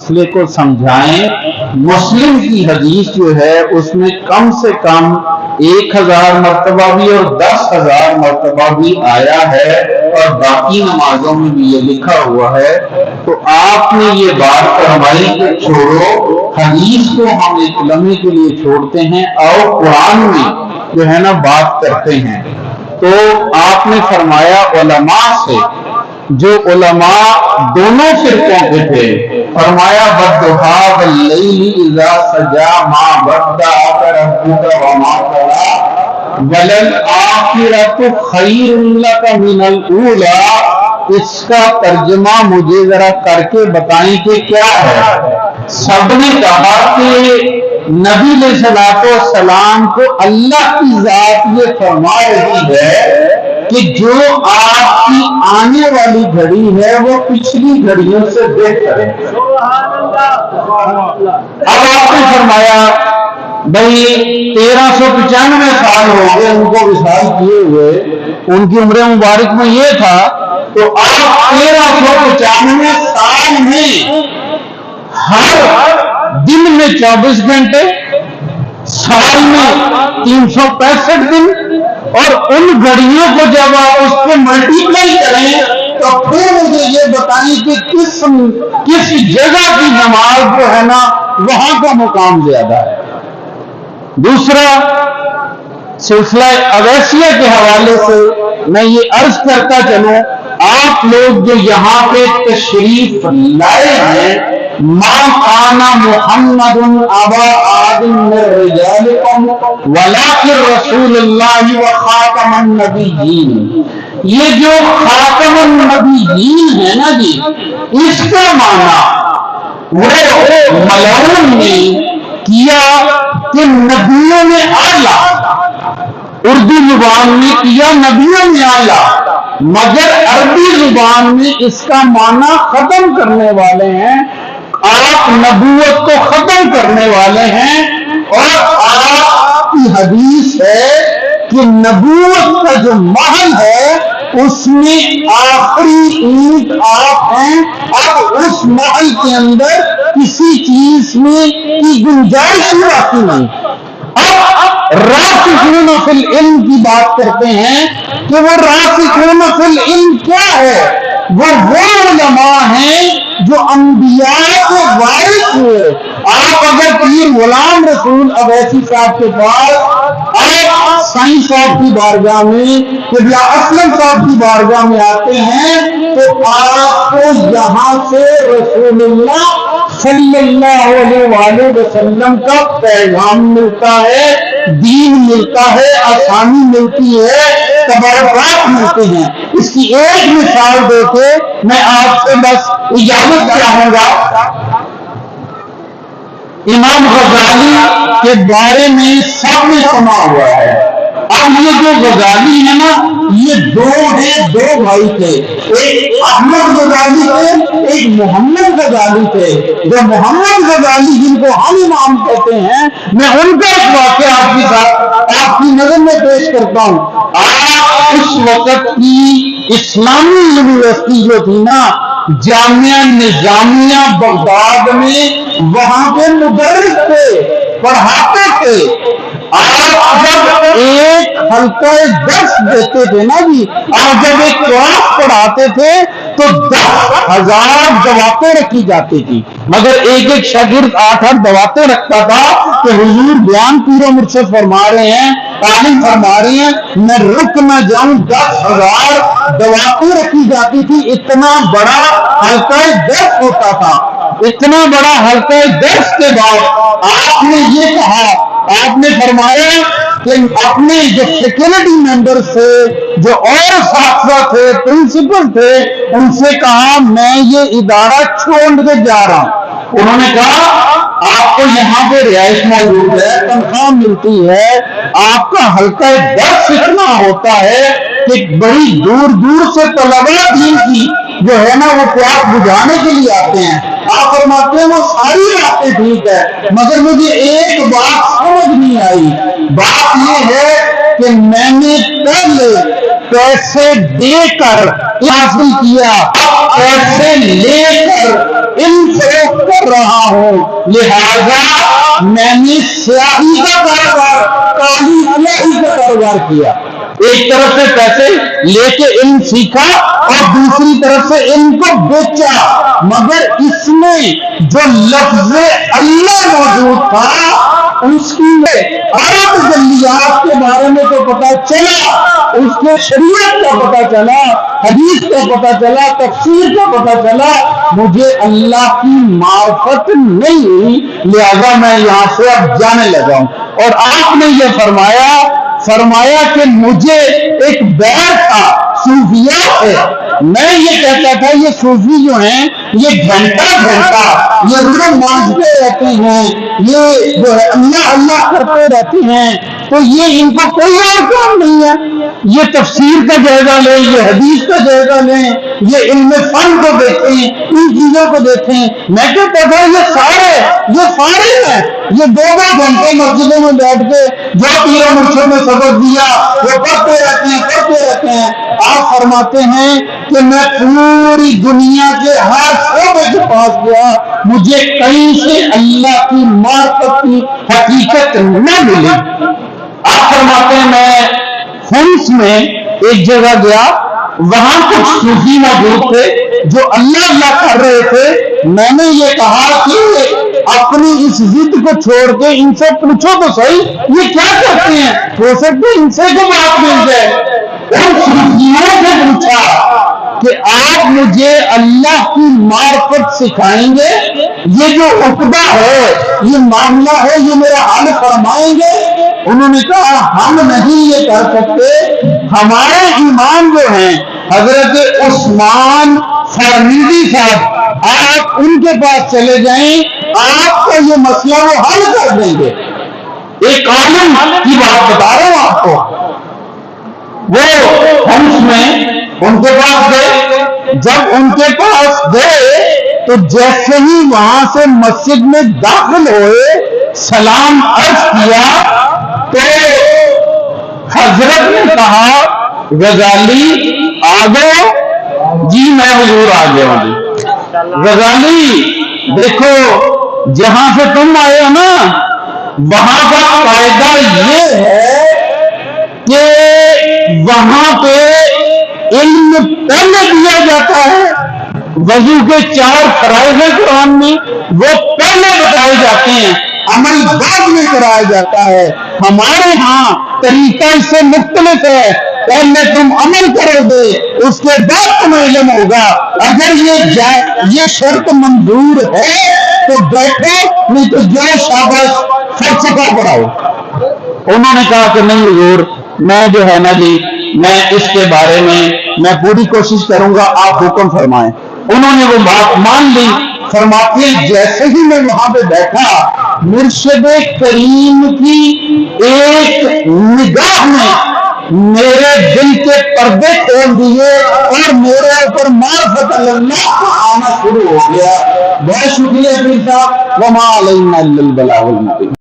مسئلے کو سمجھائیں. مسلم کی حدیث جو ہے اس میں کم سے کم 1000 مرتبہ بھی اور 10,000 مرتبہ بھی آیا ہے اور باقی نمازوں میں بھی یہ لکھا ہوا ہے. تو آپ نے یہ بات فرمائی کہ چھوڑو حدیث کو، ہم ایک لمحے کے لیے چھوڑتے ہیں اور قرآن میں جو ہے نا بات کرتے ہیں. تو آپ نے فرمایا علماء سے، جو علماء دونوں فرقوں کے تھے، فرمایا وَالضُّحَىٰ وَاللَّيْلِ إِذَا سَجَىٰ مَا وَدَّعَكَ رَبُّكَ وَمَا قَلَىٰ وَلَلْآخِرَةُ خَيْرٌ لَكَ مِنَ الْأُولَىٰ. اس کا ترجمہ مجھے ذرا کر کے بتائیں کہ کیا ہے. سب نے کہا کہ نبی علیہ السلام کو اللہ کی ذات یہ فرما رہی ہے کہ جو آپ کی آنے والی گھڑی ہے وہ پچھلی گھڑیوں سے بہتر ہے. اب آپ نے فرمایا بھائی 1395 سال ہو گئے ان کو وصال کیے ہوئے، ان کی عمر مبارک میں یہ تھا، تو آپ 1395 سال میں ہر دن میں 24 گھنٹے، سال میں 365 دن، اور ان گھڑیوں کو جب آپ اس کو ملٹیپلائی کریں تو پھر مجھے یہ بتائیں کہ کس جگہ کی نماز جو ہے نا وہاں کا مقام زیادہ ہے. دوسرا سلسلہ اویسیہ کے حوالے سے میں یہ عرض کرتا چلوں، آپ لوگ جو یہاں پہ تشریف لائے ہیں، ما کان محمد ابا احد من رجالکم ولکن رسول اللہ وخاتم النبیین. یہ جو خاتم النبیین ہے نا جی، اس کا معنی وہ ملعون نے کیا کہ نبیوں میں اعلیٰ، اردو زبان میں کیا نبیوں میں اعلیٰ، مگر عربی زبان میں اس کا معنی ختم کرنے والے ہیں. آپ نبوت کو ختم کرنے والے ہیں، اور آپ کی حدیث ہے کہ نبوت کا جو محل ہے اس میں آخری اینٹ آپ ہیں. اب اس محل کے اندر کسی چیز میں کی گنجائش باقی نہیں. اب راسخون فی العلم کی بات کرتے ہیں کہ وہ راسخون فی العلم کیا ہے؟ وہ علماء ہیں جو انبیاء کے وارث ہوئے. آپ اگر پیر غلام رسول اویسی صاحب کے پاس، آپ سائیں صاحب کی بارگاہ میں، قبلہ اسلم صاحب کی بارگاہ میں آتے ہیں تو آپ کو یہاں سے رسول اللہ صلی اللہ علیہ وآلہ وسلم کا پیغام ملتا ہے، دین ملتا ہے، آسانی ملتی ہے، تبرکات ملتے ہیں. اس کی ایک مثال دے کے میں آپ سے بس اجازت چاہوں گا. امام غزالی کے بارے میں سب نے سنا ہوا ہے. اب یہ جو غزالی ہے نا، یہ دو بھائی تھے، ایک احمد غزالی تھے، ایک محمد غزالی تھے. جو محمد غزالی جن کو ہم امام کہتے ہیں، میں ان کا ایک واقعہ آپ کے ساتھ آپ کی نظر میں پیش کرتا ہوں. آپ اس وقت کی اسلامی یونیورسٹی جو تھی نا، جامعہ نظامیہ بغداد میں، وہاں پہ مدرس تھے، پڑھاتے تھے. آپ جب ایک حلقہ درس دیتے تھے نا جی، آپ جب ایک کلاس پڑھاتے تھے تو 10,000 دعوتیں رکھی جاتی تھی، مگر ایک شاگرد 8 دعوتیں رکھتا تھا کہ حضور بیان پیر و مرشد فرما رہے ہیں، تعلیم فرما رہے ہیں، میں رک نہ جاؤں. 10,000 دعوتیں رکھی جاتی تھی. اتنا بڑا حلقہ درس ہوتا تھا. اتنا بڑا حلقہ درس کے بعد آپ نے یہ کہا، آپ نے فرمایا کہ اپنے جو فیکلٹی ممبر سے، جو اور اساتذہ تھے، پرنسپل تھے، ان سے کہا میں یہ ادارہ چھوڑ کے جا رہا ہوں. انہوں نے کہا آپ کو یہاں پہ رہائش موجود ہے، تنخواہ ملتی ہے، آپ کا حلقہ درس اتنا ہوتا ہے کہ بڑی دور دور سے طلباء دین کی جو ہے نا وہ پیاس بجھانے کے لیے آتے ہیں. آپ فرماتے ہیں وہ ساری باتیں ٹھیک ہے، مگر مجھے ایک بات سمجھ نہیں آئی. بات یہ ہے کہ میں نے پہلے پیسے دے کر حاصل کیا، پیسے لے کر انفاق کر رہا ہوں، لہذا میں نے سیاہی کا کاروبار، کالی سیاہی کا کاروبار کیا۔ ایک طرف سے پیسے لے کے علم سیکھا اور دوسری طرف سے علم کو بیچا، مگر اس میں جو لفظ اللہ موجود تھا اس کی آیات تجلیات کے بارے میں تو پتا چلا، اس کے شریعت کا پتا چلا، حدیث کا پتا چلا، تفسیر کا پتا چلا، مجھے اللہ کی معرفت نہیں ہوئی، لہذا میں یہاں سے اب جانے لگا ہوں۔ اور آپ نے یہ فرمایا کہ مجھے ایک بیعت تھا صوفیات ہے، میں یہ کہتا تھا یہ صوفی جو ہیں یہ گھنٹہ یہ روح مانگتے رہتے ہیں، یہ جو ہے اللہ اللہ کرتے رہتے ہیں، تو یہ ان کو کوئی اور کام نہیں ہے، یہ تفسیر کا جائزہ لیں، یہ حدیث کا جائزہ لیں، یہ علم فن کو دیکھیں، ان چیزوں کو دیکھیں۔ میں کہتا تھا یہ فارغ ہیں، یہ 2 گھنٹے مسجدوں میں بیٹھ کے جو پیر مرشد نے سبق دیا وہ پڑھتے رہتے ہیں۔ آپ فرماتے ہیں کہ میں پوری دنیا کے ہر شعبے کے پاس گیا، مجھے کہیں سے اللہ کی معرفت کی حقیقت نہ ملی۔ آپ فرماتے ہیں میں فنس میں ایک جگہ گیا، وہاں کچھ صوفی موجود تھے جو اللہ اللہ کر رہے تھے، میں نے یہ کہا کہ اپنی اس ضد کو چھوڑ کے ان سے پوچھو تو صحیح یہ کیا کرتے ہیں، ہو سکتے ان سے کو بات مل جائے۔ ان صوفیوں سے پوچھا کہ آپ مجھے اللہ کی معرفت سکھائیں گے، یہ جو عقدہ ہے، یہ معاملہ ہے، یہ میرا حل فرمائیں گے؟ انہوں نے کہا ہم نہیں یہ کر سکتے، ہمارے امام جو ہیں حضرت عثمان فرمیدی صاحب، آپ ان کے پاس چلے جائیں، آپ کا یہ مسئلہ وہ حل کر دیں گے۔ ایک عالم کی بات بتا رہا ہوں آپ کو، وہ ہمس میں ان کے پاس گئے، جب ان کے پاس گئے تو جیسے ہی وہاں سے مسجد میں داخل ہوئے، سلام عرض کیا تو حضرت نے کہا غزالی آ گئے؟ جی میں حضور آ گیا ہوں۔ غزالی دیکھو جہاں سے تم آئے ہو نا، وہاں کا قاعدہ یہ ہے کہ وہاں پہ علم پہلے دیا جاتا ہے، وضو کے 4 فرائض ہیں قرآن میں، وہ پہلے بتائے جاتے ہیں، عمل بعد میں کرایا جاتا ہے۔ ہمارے ہاں طریقہ اس سے مختلف ہے، پہلے تم عمل کرو گے اس کے بعد تمہیں علم ہوگا۔ اگر یہ شرط منظور ہے تو بیٹھو، نہیں تو جو شاباش فلسفہ پڑھاؤ۔ انہوں نے کہا کہ نہیں حضور، میں جو ہے نا جی میں اس کے بارے میں پوری کوشش کروں گا، آپ حکم فرمائیں۔ انہوں نے وہ بات مان لی۔ فرماتے جیسے ہی میں وہاں پہ بیٹھا، مرشد کریم کی ایک نگاہ میں میرے دل کے پردے کھول دیے اور میرے اوپر معرفت اللہ آنا شروع ہو گیا۔ بہت شکریہ پیر صاحب، وما علینا الا البلاغ المبین۔